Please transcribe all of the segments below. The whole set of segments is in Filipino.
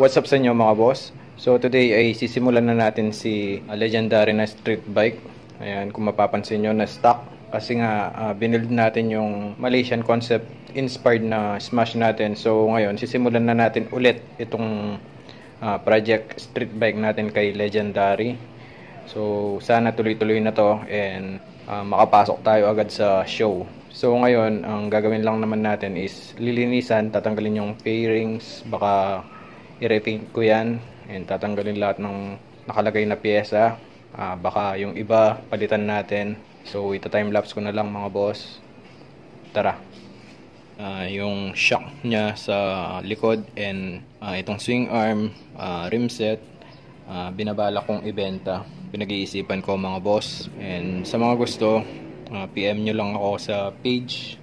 What's up sa inyo mga boss? So today ay sisimulan na natin si legendary na street bike. Ayan, kung mapapansin nyo na stock. Kasi nga binild natin yung Malaysian concept inspired na smash natin. So ngayon sisimulan na natin ulit itong project street bike natin kay legendary. So sana tuloy-tuloy na to and makapasok tayo agad sa show. So ngayon ang gagawin lang naman natin is lilinisan, tatanggalin yung fairings, baka i-repaint ko yan and tatanggalin lahat ng nakalagay na pyesa. Baka yung iba palitan natin. So ita-timelapse ko na lang mga boss. Tara. Yung shock nya sa likod and itong swing arm, rim set, binabala kong ibenta. Pinag-iisipan ko mga boss. And sa mga gusto, PM nyo lang ako sa page.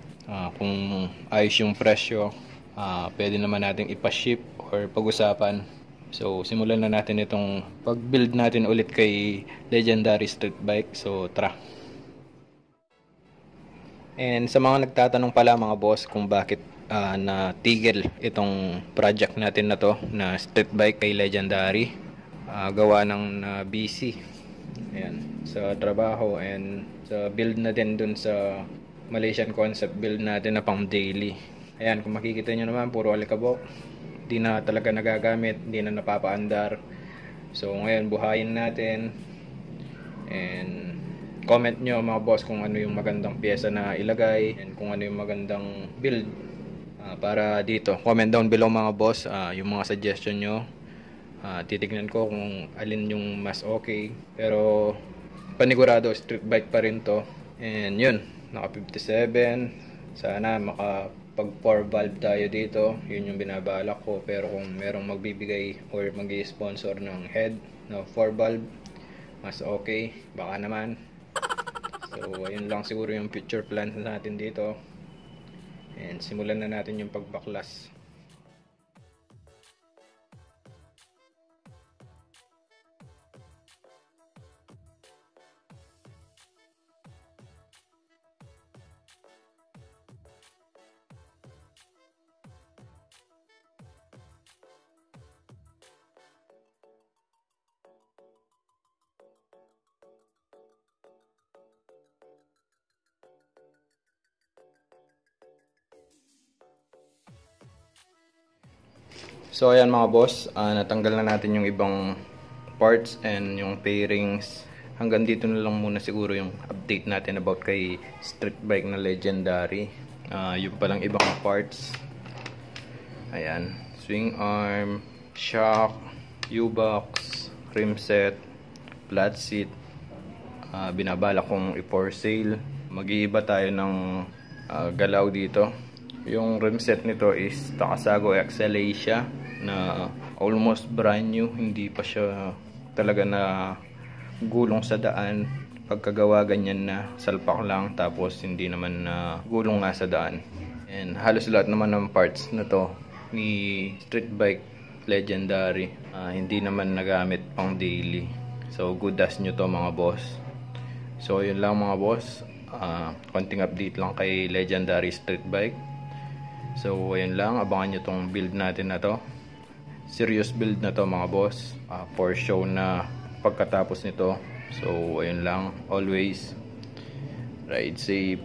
Kung ayos yung presyo, pwede naman natin ipa-ship or pag-usapan. So simulan na natin itong pag-build natin ulit kay legendary street bike. So tara. And sa mga nagtatanong pala mga boss kung bakit natigil itong project natin na to na street bike kay legendary, gawa ng busy ayan, sa trabaho and sa build na din dun sa Malaysian concept build natin na pang daily. Ayan, kung makikita nyo naman, puro alikabok. Hindi na talaga nagagamit, hindi na napapaandar. So, ngayon, buhayin natin. And, comment nyo mga boss kung ano yung magandang pyesa na ilagay and kung ano yung magandang build para dito. Comment down below mga boss, yung mga suggestion nyo. Titignan ko kung alin yung mas okay. Pero, panigurado, street bike pa rin to. And, yun, naka 57. Sana pag 4 valve tayo dito, yun yung binabalak ko. Pero kung merong magbibigay or mag-sponsor ng head na 4 valve, mas okay, baka naman. So ayun lang siguro yung future plans natin dito. And simulan na natin yung pagbaklas. So ayan mga boss, natanggal na natin yung ibang parts and yung fairings. Hanggang dito na lang muna siguro yung update natin about kay street bike na legendary. Yung palang ibang parts. Ayan, swing arm, shock, U-box, rim set, flat seat. Binabala kong i-for sale. Mag-iiba tayo ng galaw dito. Yung rim set nito is Takasago XLA siya na almost brand new, hindi pa siya talaga na gulong sa daan. Pagkagawa ganyan na salpak lang, tapos hindi naman na gulong nga sa daan. And halos lahat naman ng parts na to ni street bike legendary hindi naman nagamit pang daily. So good as nyo to mga boss. So yun lang mga boss, konting update lang kay legendary street bike. So ayun lang, abangan nyo tong build natin na to. Serious build na to mga boss, for show na pagkatapos nito. So ayun lang, always ride safe.